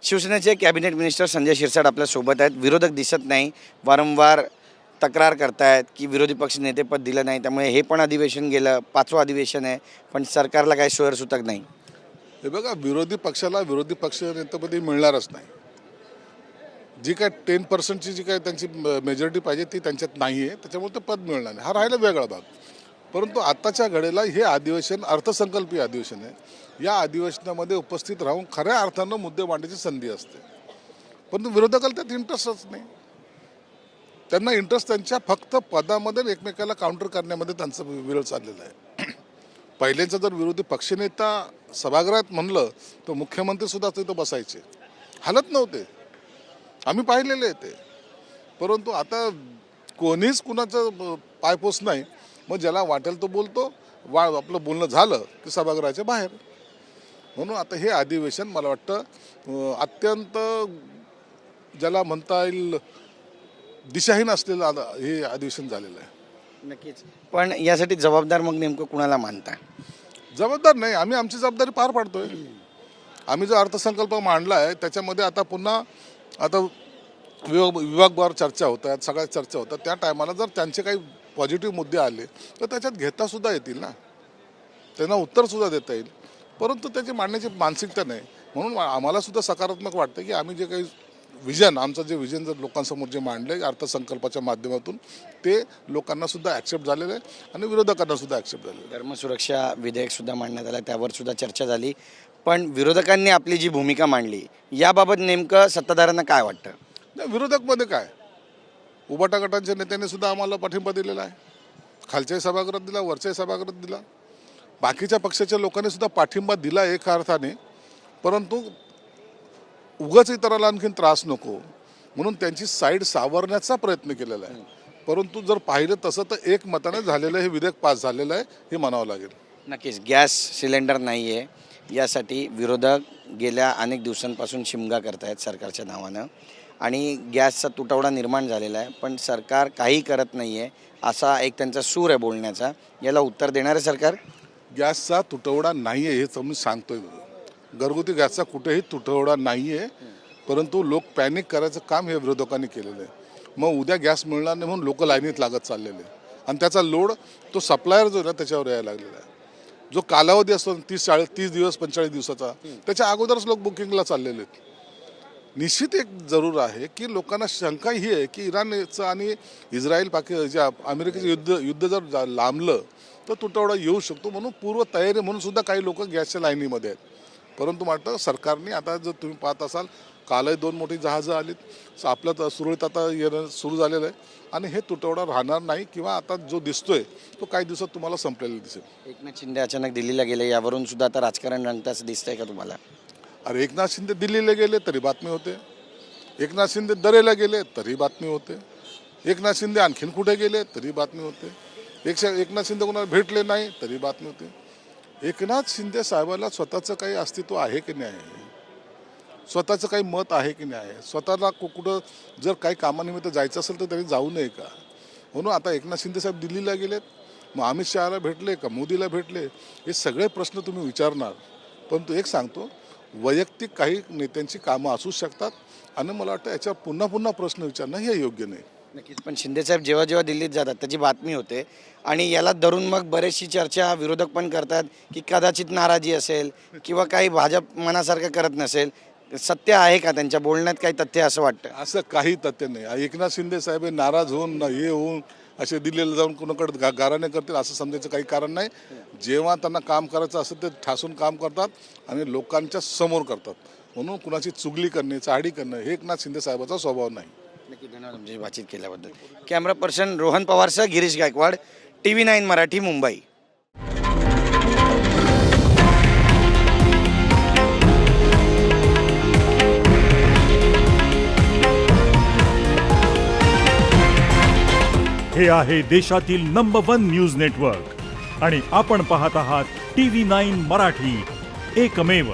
शिवसेनेचे cabinet minister Sanjay Shirsat आपल्यासोबत आहेत. विरोधक दिसत नाही, वारंवार तक्रार करतायत की विरोधी पक्ष नेतेपद दिलं नाही, त्यामुळे हे पण अधिवेशन गेलं, 5वं अधिवेशन आहे, पण सरकारला काही सोयरसूतक नाही. हे बघा, विरोधी पक्षाला विरोधी पक्ष नेतेपदी मिळणारच नाही. जी काय 10% जी काय त्यांची मेजॉरिटी पाहिजे ती त्यांच्यात नाही आहे, त्याच्यामुळे ते पद मिळणार नाही. हा राहिला वेगळा भाग. परंतु आत्ताच्या घडीला हे अधिवेशन अर्थसंकल्पीय अधिवेशन आहे. या अधिवेशनामध्ये उपस्थित राहून खऱ्या अर्थानं मुद्दे मांडण्याची संधी असते. परंतु विरोधकाला त्यात इंटरेस्टच नाही. त्यांना इंटरेस्ट त्यांच्या फक्त पदामध्ये एकमेकाला काउंटर करण्यामध्ये त्यांचा विरोध चाललेला आहे. पहिल्यांचा जर विरोधी पक्षनेता सभागृहात म्हणलं तर मुख्यमंत्रीसुद्धा तिथं बसायचे, हालत नव्हते. आम्ही पाहिलेले आहे ते. परंतु आता कोणीच कुणाचं पायपोस नाही. मग ज्याला वाटेल तो बोलतो, आपलं बोलणं झालं की सभागृहाच्या बाहेर. म्हणून आता हे अधिवेशन मला वाटतं अत्यंत ज्याला म्हणता येईल दिशाहीन असलेलं हे अधिवेशन झालेलं आहे. नक्कीच. पण यासाठी जबाबदार मग नेमकं कुणाला मानता? जबाबदार नाही, आम्ही आमची जबाबदारी पार पाडतोय. आम्ही जो अर्थसंकल्प मांडला आहे त्याच्यामध्ये आता पुन्हा विभागवार चर्चा होतात, सगळ्या चर्चा होतात. त्या टायमाला जर त्यांचे काही पॉझिटिव्ह मुद्दे आले तर त्याच्यात घेतासुद्धा येतील ना, त्यांना उत्तरसुद्धा देता येईल. परंतु त्याची मांडण्याची मानसिकता नाही. म्हणून आम्हाला सुद्धा सकारात्मक वाटतं की आम्ही जे काही विजन, आमचं जे विजन जर लोकांसमोर जे मांडलं अर्थसंकल्पाच्या माध्यमातून, ते लोकांना सुद्धा ॲक्सेप्ट झालेलं आहे आणि विरोधकांना सुद्धा ॲक्सेप्ट झालेलं आहे. धर्मसुरक्षा विधेयकसुद्धा मांडण्यात आलं, त्यावर सुद्धा चर्चा झाली. पण विरोधकांनी आपली जी भूमिका मांडली याबाबत नेमकं सत्ताधाऱ्यांना काय वाटतं? नाही, विरोधकमध्ये काय, उबाटा गटांच्या नेत्यांनी सुद्धा आम्हाला पाठिंबा दिलेला आहे. खालच्याही सभागृहात दिला, वरच्याही सभागृहात दिला. बाकीच्या पक्षाच्या लोकांनी सुद्धा पाठिंबा दिला एका अर्थाने. परंतु उगाच इतराला आणखीन त्रास नको म्हणून त्यांची साईड सावरण्याचा प्रयत्न केलेला आहे. परंतु जर पाहिलं तसं तर एकमताने झालेलं हे विधेयक पास झालेलं आहे, हे म्हणावं लागेल. नक्कीच. गॅस सिलेंडर नाही आहे यासाठी विरोधक गेल्या अनेक दिवसांपासून शिमगा करतायत सरकारच्या नावानं आणि गॅसचा तुटवडा निर्माण झालेला आहे. पण सरकार काही करत नाही आहे असा एक त्यांचा सूर आहे बोलण्याचा. याला उत्तर देणारे सरकार? गॅसचा तुटवडा नाही आहे हे मी सांगतोय. घरगुती गॅसचा कुठेही तुटवडा नाही आहे. परंतु लोक पॅनिक करायचं काम हे विरोधकांनी केलेलं आहे. मग उद्या गॅस मिळणार नाही म्हणून लोक लाईनीत लागत चाललेले आणि त्याचा लोड तो सप्लायर जो आहे त्याच्यावर यायला लागलेला आहे. जो कालावधी असतो 30 दिवस 45 दिवसाचा, त्याच्या अगोदरच लोक बुकिंगला चाललेले आहेत. निश्चित एक जरूर आहे की लोकांना शंका ही आहे की इराणचं आणि इस्रायल जे अमेरिकेचं युद्ध जर लांबलं तर तुटवडा येऊ शकतो. म्हणून पूर्व तयारी म्हणून सुद्धा काही लोक गॅसच्या लाईनीमध्ये आहेत. परंतु वाटतं सरकारने आता जर तुम्ही पाहत असाल कालही 2 मोठी जहाजं आलीत, आपलं तर सुरळीत आता येणं सुरू झालेलं आहे आणि हे तुटवडा राहणार नाही किंवा आता जो दिसतोय तो काही दिवसात तुम्हाला संपलेला दिसेल. एकनाथ शिंदे अचानक दिल्लीला गेले, यावरून सुद्धा आता राजकारण रंगताच दिसतंय का तुम्हाला? अरे, एकनाथ शिंदे दिल्लीला गेले तरी बातमी होते, एकनाथ शिंदे दरेला गेले तरी बातमी होते, एकनाथ शिंदे आणखीन कुठे गेले तरी बातमी होते, एकनाथ शिंदे कोणाला भेटले नाही तरी बातमी होते. एकनाथ शिंदे साहेबाला स्वतःचं काही अस्तित्व आहे की नाही आहे, स्वतःचं काही मत आहे की नाही आहे, स्वतःला कुठं जर काही कामानिमित्त जायचं असेल तर त्यांनी जाऊ नये का? म्हणून आता एकनाथ शिंदे साहेब दिल्लीला गेलेत, मग अमित शहाला भेटले का, मोदीला भेटले, हे सगळे प्रश्न तुम्ही विचारणार. परंतु एक सांगतो, वैयक्तिक काही नेत्यांची कामं असू शकतात आणि मला वाटतं याच्यावर पुन्हा पुन्हा प्रश्न विचारणं हे योग्य नाही. नक्कीच. पण शिंदेसाहेब जेव्हा जेव्हा दिल्लीत जातात त्याची बातमी होते आणि याला धरून मग बरेचशी चर्चा विरोधक पण करतात की कदाचित नाराजी असेल किंवा काही भाजप मनासारखं करत नसेल. सत्य आहे का त्यांच्या बोलण्यात? काही तथ्य असं वाटतं? असं काही तथ्य नाही. एकनाथ शिंदे साहेब हे नाराज होऊन हे होऊन असे दिल्लीला जाऊन कोणाकडे गाराणे करतील असं समजायचं काही कारण नाही. जेव्हा त्यांना काम करायचं असं ते ठासून काम करतात आणि लोकांच्या समोर करतात. म्हणून कुणाची चुगली करणे, चाडी करणं हे एकनाथ शिंदे साहेबाचा स्वभाव नाही. नक्की. धन्यवाद तुमची बातचीत केल्याबद्दल. कॅमेरा पर्सन रोहन पवारसह गिरीश गायकवाड, TV9 मराठी, मुंबई. हे आहे देशातील नंबर 1 न्यूज नेटवर्क आणि आपण पाहत आहात TV9 मराठी, एकमेव.